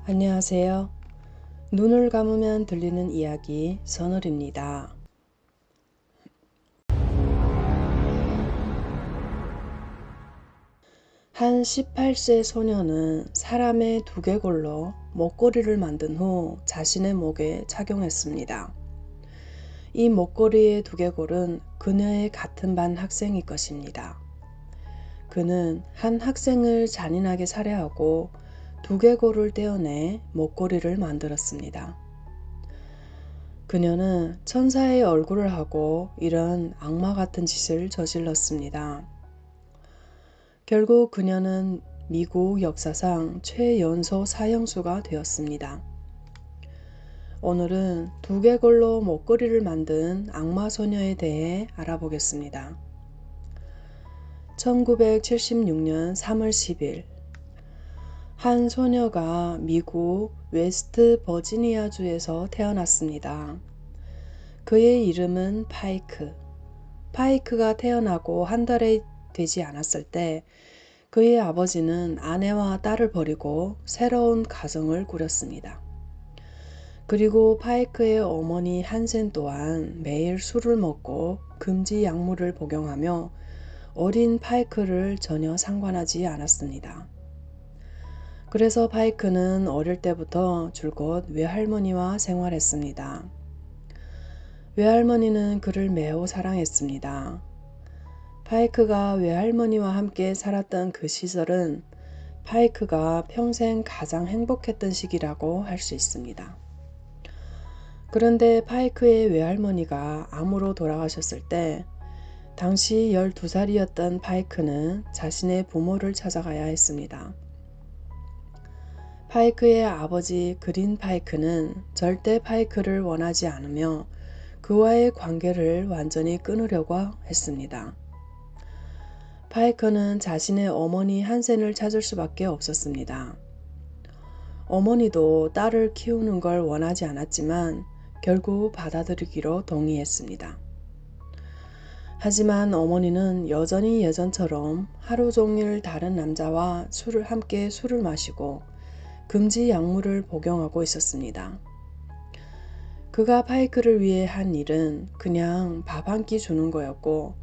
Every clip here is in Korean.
안녕하세요. 눈을 감으면 들리는 이야기 선월입니다. 한 18세 소녀는 사람의 두개골로 목걸이를 만든 후 자신의 목에 착용했습니다. 이 목걸이의 두개골은 그녀의 같은 반 학생일 것입니다. 그는 한 학생을 잔인하게 살해하고 두개골을 떼어내 목걸이를 만들었습니다. 그녀는 천사의 얼굴을 하고 이런 악마 같은 짓을 저질렀습니다. 결국 그녀는 미국 역사상 최연소 사형수가 되었습니다. 오늘은 두개골로 목걸이를 만든 악마 소녀에 대해 알아보겠습니다. 1976년 3월 10일 한 소녀가 미국 웨스트 버지니아주에서 태어났습니다. 그의 이름은 파이크. 파이크가 태어나고 한 달이 되지 않았을 때 그의 아버지는 아내와 딸을 버리고 새로운 가정을 꾸렸습니다. 그리고 파이크의 어머니 한센 또한 매일 술을 먹고 금지 약물을 복용하며 어린 파이크를 전혀 상관하지 않았습니다. 그래서 파이크는 어릴 때부터 줄곧 외할머니와 생활했습니다. 외할머니는 그를 매우 사랑했습니다. 파이크가 외할머니와 함께 살았던 그 시절은 파이크가 평생 가장 행복했던 시기라고 할 수 있습니다. 그런데 파이크의 외할머니가 암으로 돌아가셨을 때 당시 12살이었던 파이크는 자신의 부모를 찾아가야 했습니다. 파이크의 아버지 그린 파이크는 절대 파이크를 원하지 않으며 그와의 관계를 완전히 끊으려고 했습니다. 파이크는 자신의 어머니 한센을 찾을 수밖에 없었습니다. 어머니도 딸을 키우는 걸 원하지 않았지만 결국 받아들이기로 동의했습니다. 하지만 어머니는 여전히 예전처럼 하루 종일 다른 남자와 함께 술을 마시고 금지 약물을 복용하고 있었습니다. 그가 파이크를 위해 한 일은 그냥 밥 한 끼 주는 거였고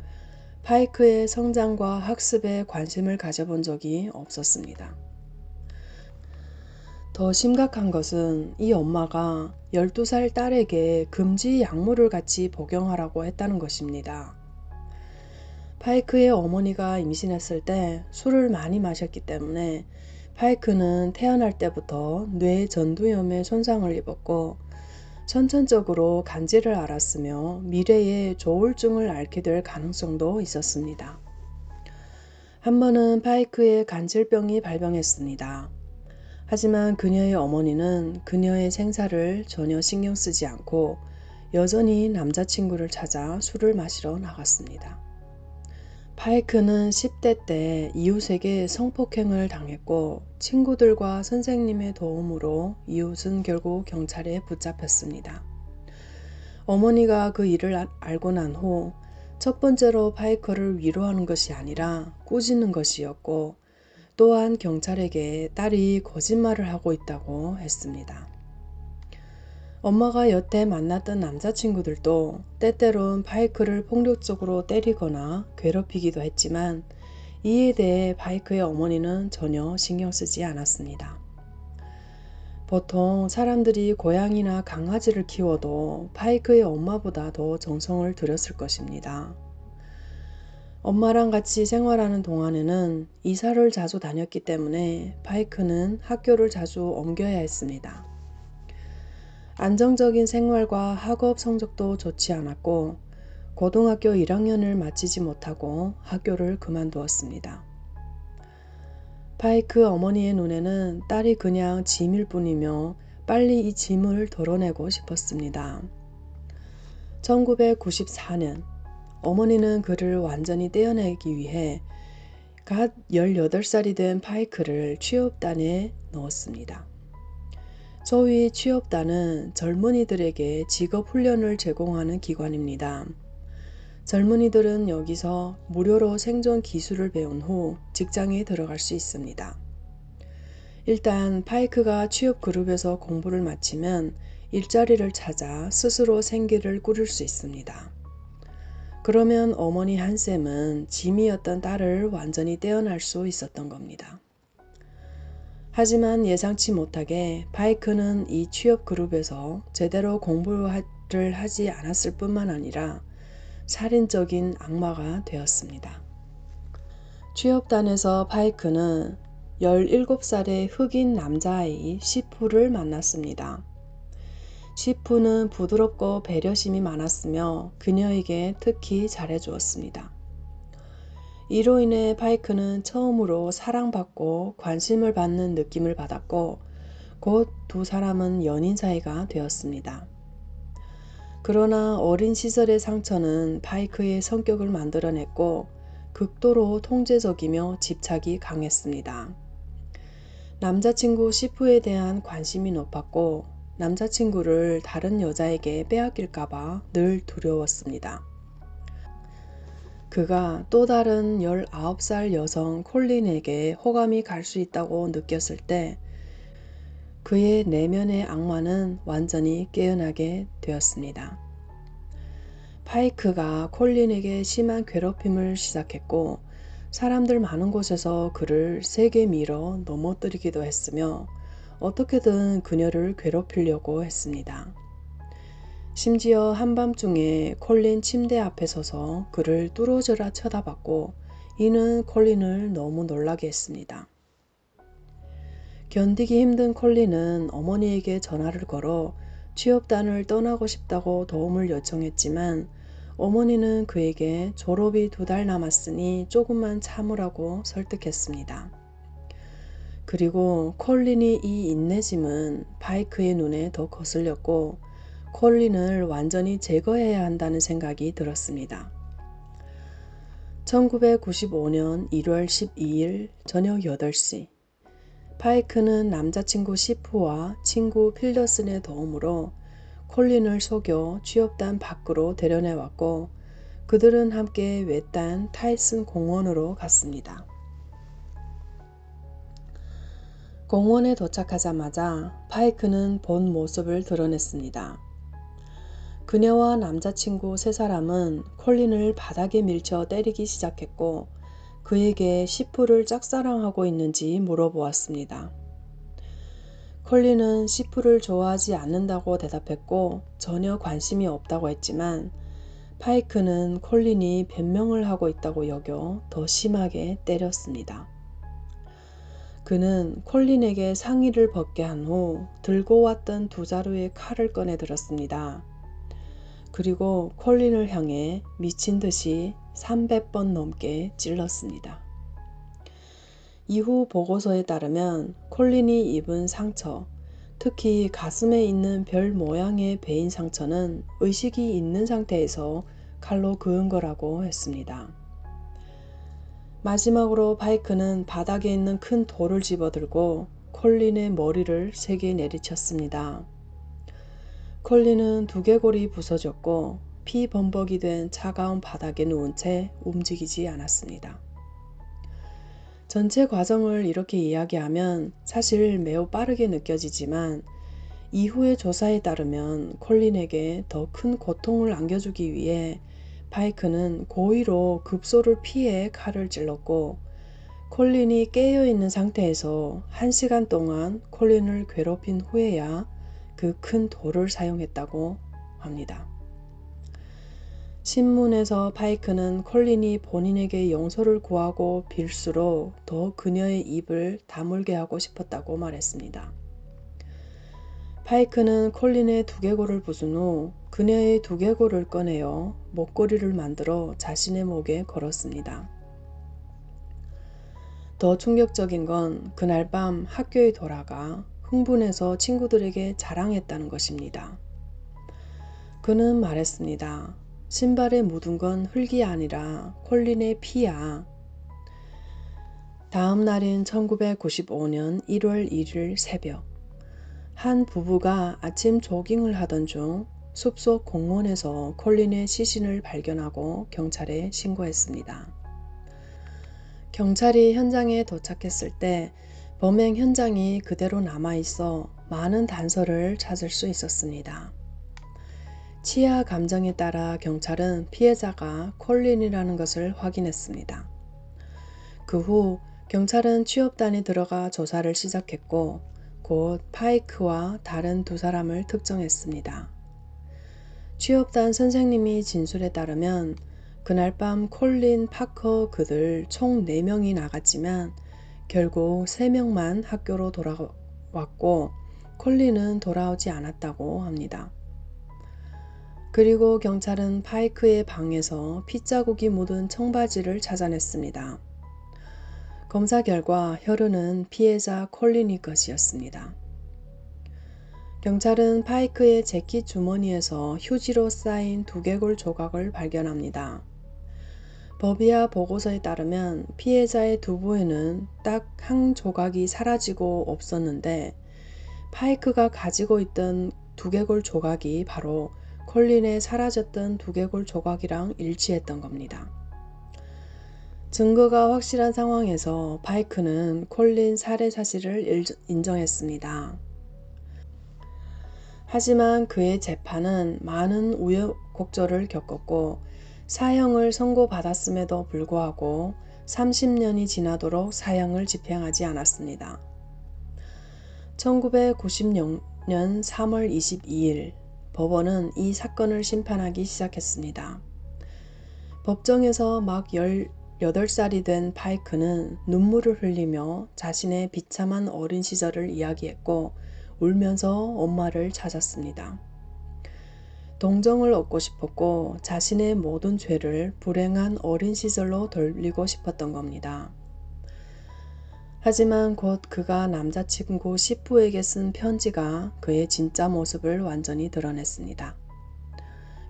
파이크의 성장과 학습에 관심을 가져본 적이 없었습니다. 더 심각한 것은 이 엄마가 12살 딸에게 금지 약물을 같이 복용하라고 했다는 것입니다. 파이크의 어머니가 임신했을 때 술을 많이 마셨기 때문에 파이크는 태어날 때부터 뇌 전두염에 손상을 입었고 선천적으로 간질을 앓았으며 미래에 조울증을 앓게 될 가능성도 있었습니다. 한 번은 파이크의 간질병이 발병했습니다. 하지만 그녀의 어머니는 그녀의 생사를 전혀 신경 쓰지 않고 여전히 남자친구를 찾아 술을 마시러 나갔습니다. 파이크는 10대 때 이웃에게 성폭행을 당했고 친구들과 선생님의 도움으로 이웃은 결국 경찰에 붙잡혔습니다. 어머니가 그 일을 알고 난 후 첫 번째로 파이크를 위로하는 것이 아니라 꾸짖는 것이었고 또한 경찰에게 딸이 거짓말을 하고 있다고 했습니다. 엄마가 여태 만났던 남자친구들도 때때론 파이크를 폭력적으로 때리거나 괴롭히기도 했지만 이에 대해 파이크의 어머니는 전혀 신경 쓰지 않았습니다. 보통 사람들이 고양이나 강아지를 키워도 파이크의 엄마보다 더 정성을 들였을 것입니다. 엄마랑 같이 생활하는 동안에는 이사를 자주 다녔기 때문에 파이크는 학교를 자주 옮겨야 했습니다. 안정적인 생활과 학업 성적도 좋지 않았고 고등학교 1학년을 마치지 못하고 학교를 그만두었습니다. 파이크 어머니의 눈에는 딸이 그냥 짐일 뿐이며 빨리 이 짐을 덜어내고 싶었습니다. 1994년 어머니는 그를 완전히 떼어내기 위해 갓 18살이 된 파이크를 취업단에 넣었습니다. 소위 취업단은 젊은이들에게 직업훈련을 제공하는 기관입니다. 젊은이들은 여기서 무료로 생존 기술을 배운 후 직장에 들어갈 수 있습니다. 일단 파이크가 취업 그룹에서 공부를 마치면 일자리를 찾아 스스로 생계를 꾸릴 수 있습니다. 그러면 어머니 한샘은 짐이었던 딸을 완전히 떼어날 수 있었던 겁니다. 하지만 예상치 못하게 파이크는 이 취업 그룹에서 제대로 공부를 하지 않았을 뿐만 아니라 살인적인 악마가 되었습니다. 취업단에서 파이크는 17살의 흑인 남자아이 시푸를 만났습니다. 시푸는 부드럽고 배려심이 많았으며 그녀에게 특히 잘해주었습니다. 이로 인해 파이크는 처음으로 사랑받고 관심을 받는 느낌을 받았고 곧 두 사람은 연인 사이가 되었습니다. 그러나 어린 시절의 상처는 파이크의 성격을 만들어냈고 극도로 통제적이며 집착이 강했습니다. 남자친구 시푸에 대한 관심이 높았고 남자친구를 다른 여자에게 빼앗길까봐 늘 두려웠습니다. 그가 또 다른 19살 여성 콜린에게 호감이 갈 수 있다고 느꼈을 때 그의 내면의 악마는 완전히 깨어나게 되었습니다. 파이크가 콜린에게 심한 괴롭힘을 시작했고 사람들 많은 곳에서 그를 세게 밀어 넘어뜨리기도 했으며 어떻게든 그녀를 괴롭히려고 했습니다. 심지어 한밤중에 콜린 침대 앞에 서서 그를 뚫어져라 쳐다봤고 이는 콜린을 너무 놀라게 했습니다. 견디기 힘든 콜린은 어머니에게 전화를 걸어 취업단을 떠나고 싶다고 도움을 요청했지만 어머니는 그에게 졸업이 2달 남았으니 조금만 참으라고 설득했습니다. 그리고 콜린이 이 인내심은 파이크의 눈에 더 거슬렸고 콜린을 완전히 제거해야 한다는 생각이 들었습니다. 1995년 1월 12일 저녁 8시 파이크는 남자친구 시프와 친구 필더슨의 도움으로 콜린을 속여 취업단 밖으로 데려내왔고 그들은 함께 외딴 타이슨 공원으로 갔습니다. 공원에 도착하자마자 파이크는 본 모습을 드러냈습니다. 그녀와 남자친구 3사람은 콜린을 바닥에 밀쳐 때리기 시작했고 그에게 시프를 짝사랑하고 있는지 물어보았습니다. 콜린은 시프를 좋아하지 않는다고 대답했고 전혀 관심이 없다고 했지만 파이크는 콜린이 변명을 하고 있다고 여겨 더 심하게 때렸습니다. 그는 콜린에게 상의를 벗게 한 후 들고 왔던 2자루의 칼을 꺼내 들었습니다. 그리고 콜린을 향해 미친 듯이 300번 넘게 찔렀습니다. 이후 보고서에 따르면 콜린이 입은 상처, 특히 가슴에 있는 별 모양의 베인 상처는 의식이 있는 상태에서 칼로 그은 거라고 했습니다. 마지막으로 파이크는 바닥에 있는 큰 돌을 집어들고 콜린의 머리를 세게 내리쳤습니다. 콜린은 두개골이 부서졌고 피범벅이 된 차가운 바닥에 누운 채 움직이지 않았습니다. 전체 과정을 이렇게 이야기하면 사실 매우 빠르게 느껴지지만 이후의 조사에 따르면 콜린에게 더 큰 고통을 안겨주기 위해 파이크는 고의로 급소를 피해 칼을 찔렀고 콜린이 깨어있는 상태에서 1시간 동안 콜린을 괴롭힌 후에야 그 큰 돌을 사용했다고 합니다. 신문에서 파이크는 콜린이 본인에게 용서를 구하고 빌수록 더 그녀의 입을 다물게 하고 싶었다고 말했습니다. 파이크는 콜린의 두개골을 부순 후 그녀의 두개골을 꺼내어 목걸이를 만들어 자신의 목에 걸었습니다. 더 충격적인 건 그날 밤 학교에 돌아가 흥분해서 친구들에게 자랑했다는 것입니다. 그는 말했습니다. 신발에 묻은 건 흙이 아니라 콜린의 피야. 다음 날인 1995년 1월 1일 새벽 한 부부가 아침 조깅을 하던 중 숲속 공원에서 콜린의 시신을 발견하고 경찰에 신고했습니다. 경찰이 현장에 도착했을 때 범행 현장이 그대로 남아있어 많은 단서를 찾을 수 있었습니다. 치아 감정에 따라 경찰은 피해자가 콜린이라는 것을 확인했습니다. 그 후 경찰은 취업단이 들어가 조사를 시작했고 곧 파이크와 다른 두 사람을 특정했습니다. 취업단 선생님이 진술에 따르면 그날 밤 콜린, 파커 그들 총 4명이 나갔지만 결국 3명만 학교로 돌아왔고 콜린은 돌아오지 않았다고 합니다. 그리고 경찰은 파이크의 방에서 핏자국이 묻은 청바지를 찾아냈습니다. 검사 결과 혈흔은 피해자 콜린이 것이었습니다. 경찰은 파이크의 재킷 주머니에서 휴지로 쌓인 두개골 조각을 발견합니다. 법이야 보고서에 따르면 피해자의 두부에는 딱 한 조각이 사라지고 없었는데 파이크가 가지고 있던 두개골 조각이 바로 콜린의 사라졌던 두개골 조각이랑 일치했던 겁니다. 증거가 확실한 상황에서 파이크는 콜린 살해 사실을 인정했습니다. 하지만 그의 재판은 많은 우여곡절을 겪었고 사형을 선고받았음에도 불구하고 30년이 지나도록 사형을 집행하지 않았습니다. 1996년 3월 22일 법원은 이 사건을 심판하기 시작했습니다. 법정에서 막 18살이 된 파이크는 눈물을 흘리며 자신의 비참한 어린 시절을 이야기했고 울면서 엄마를 찾았습니다. 동정을 얻고 싶었고 자신의 모든 죄를 불행한 어린 시절로 돌리고 싶었던 겁니다. 하지만 곧 그가 남자친구 시프에게 쓴 편지가 그의 진짜 모습을 완전히 드러냈습니다.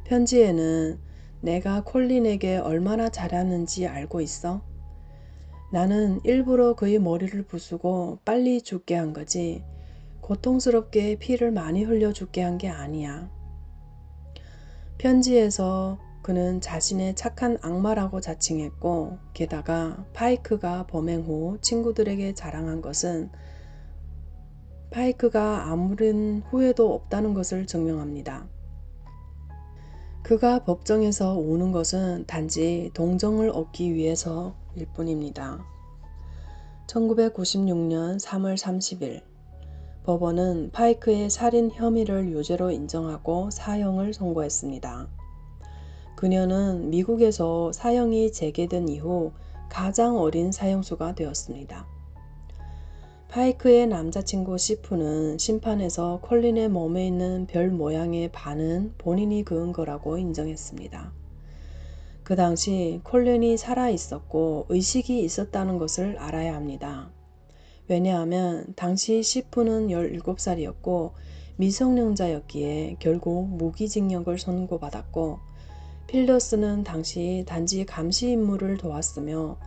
편지에는 내가 콜린에게 얼마나 잘하는지 알고 있어? 나는 일부러 그의 머리를 부수고 빨리 죽게 한 거지 고통스럽게 피를 많이 흘려 죽게 한 게 아니야. 편지에서 그는 자신의 착한 악마라고 자칭했고 게다가 파이크가 범행 후 친구들에게 자랑한 것은 파이크가 아무런 후회도 없다는 것을 증명합니다. 그가 법정에서 우는 것은 단지 동정을 얻기 위해서일 뿐입니다. 1996년 3월 30일 법원은 파이크의 살인 혐의를 유죄로 인정하고 사형을 선고했습니다. 그녀는 미국에서 사형이 재개된 이후 가장 어린 사형수가 되었습니다. 파이크의 남자친구 시프는 심판에서 콜린의 몸에 있는 별 모양의 반은 본인이 그은 거라고 인정했습니다. 그 당시 콜린이 살아 있었고 의식이 있었다는 것을 알아야 합니다. 왜냐하면 당시 시프는 17살이었고 미성년자였기에 결국 무기징역을 선고받았고 필더스는 당시 단지 감시 임무를 도왔으며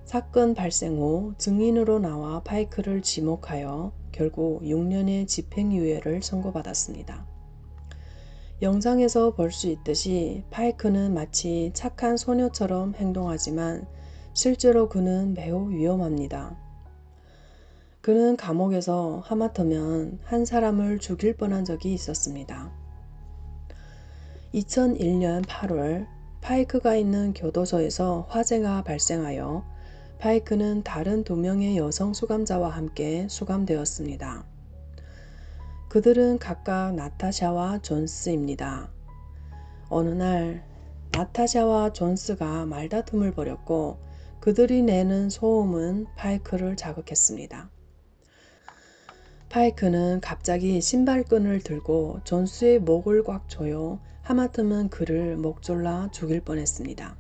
사건 발생 후 증인으로 나와 파이크를 지목하여 결국 6년의 집행유예를 선고받았습니다. 영상에서 볼 수 있듯이 파이크는 마치 착한 소녀처럼 행동하지만 실제로 그는 매우 위험합니다. 그는 감옥에서 하마터면 한 사람을 죽일 뻔한 적이 있었습니다. 2001년 8월 파이크가 있는 교도소에서 화재가 발생하여 파이크는 다른 2명의 여성 수감자와 함께 수감되었습니다. 그들은 각각 나타샤와 존스입니다. 어느 날 나타샤와 존스가 말다툼을 벌였고 그들이 내는 소음은 파이크를 자극했습니다. 파이크는 갑자기 신발끈을 들고 존스의 목을 꽉 조여 하마터면 그를 목졸라 죽일 뻔했습니다.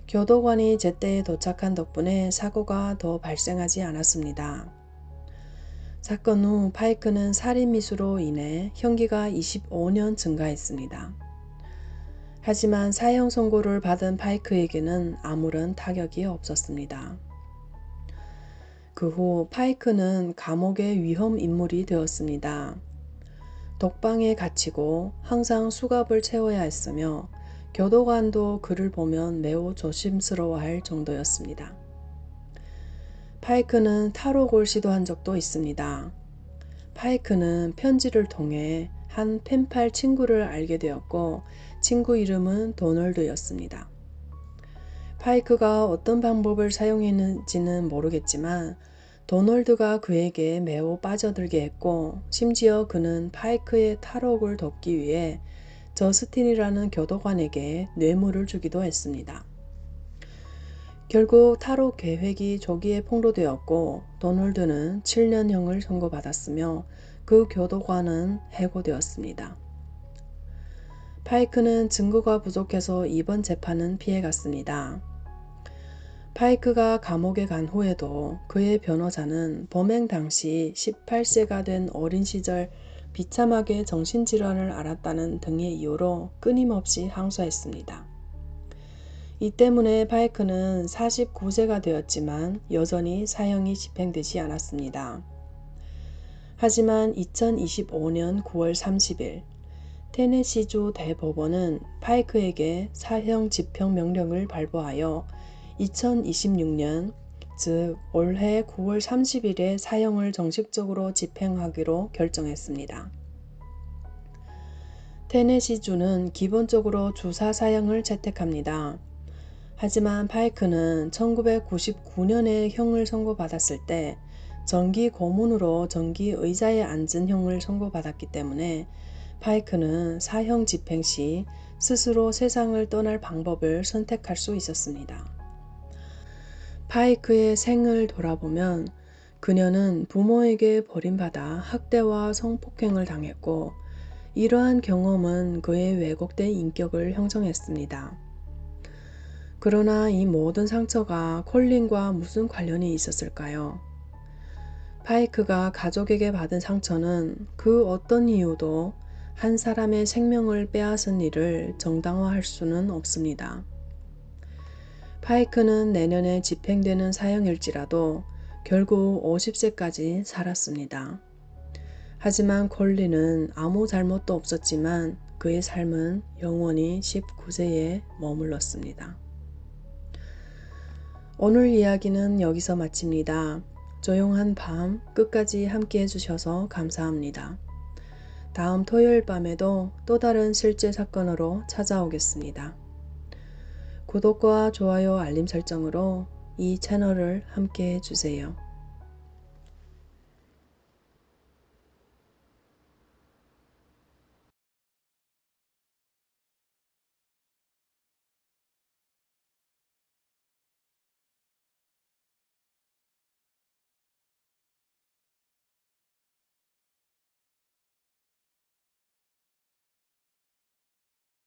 교도관이 제때에 도착한 덕분에 사고가 더 발생하지 않았습니다. 사건 후 파이크는 살인미수로 인해 형기가 25년 증가했습니다. 하지만 사형 선고를 받은 파이크에게는 아무런 타격이 없었습니다. 그 후 파이크는 감옥의 위험 인물이 되었습니다. 독방에 갇히고 항상 수갑을 채워야 했으며 교도관도 그를 보면 매우 조심스러워할 정도였습니다. 파이크는 탈옥을 시도한 적도 있습니다. 파이크는 편지를 통해 한 펜팔 친구를 알게 되었고 친구 이름은 도널드였습니다. 파이크가 어떤 방법을 사용했는지는 모르겠지만 도널드가 그에게 매우 빠져들게 했고 심지어 그는 파이크의 탈옥을 돕기 위해 저스틴이라는 교도관에게 뇌물을 주기도 했습니다. 결국 탈옥 계획이 조기에 폭로되었고 도널드는 7년형을 선고받았으며 그 교도관은 해고되었습니다. 파이크는 증거가 부족해서 이번 재판은 피해갔습니다. 파이크가 감옥에 간 후에도 그의 변호사는 범행 당시 18세가 된 어린 시절 비참하게 정신질환을 앓았다는 등의 이유로 끊임없이 항소했습니다. 이 때문에 파이크는 49세가 되었지만 여전히 사형이 집행되지 않았습니다. 하지만 2025년 9월 30일 테네시주 대법원은 파이크에게 사형 집행 명령을 발부하여 2026년 즉 올해 9월 30일에 사형을 정식적으로 집행하기로 결정했습니다. 테네시주는 기본적으로 주사 사형을 채택합니다. 하지만 파이크는 1999년에 형을 선고받았을 때 정기 고문으로 정기 의자에 앉은 형을 선고받았기 때문에 파이크는 사형 집행 시 스스로 세상을 떠날 방법을 선택할 수 있었습니다. 파이크의 생을 돌아보면 그녀는 부모에게 버림받아 학대와 성폭행을 당했고 이러한 경험은 그의 왜곡된 인격을 형성했습니다. 그러나 이 모든 상처가 콜린과 무슨 관련이 있었을까요? 파이크가 가족에게 받은 상처는 그 어떤 이유도 한 사람의 생명을 빼앗은 일을 정당화할 수는 없습니다. 파이크는 내년에 집행되는 사형일지라도 결국 50세까지 살았습니다. 하지만 콜린은 아무 잘못도 없었지만 그의 삶은 영원히 19세에 머물렀습니다. 오늘 이야기는 여기서 마칩니다. 조용한 밤 끝까지 함께 해주셔서 감사합니다. 다음 토요일 밤에도 또 다른 실제 사건으로 찾아오겠습니다. 구독과 좋아요 알림 설정으로 이 채널을 함께 해주세요.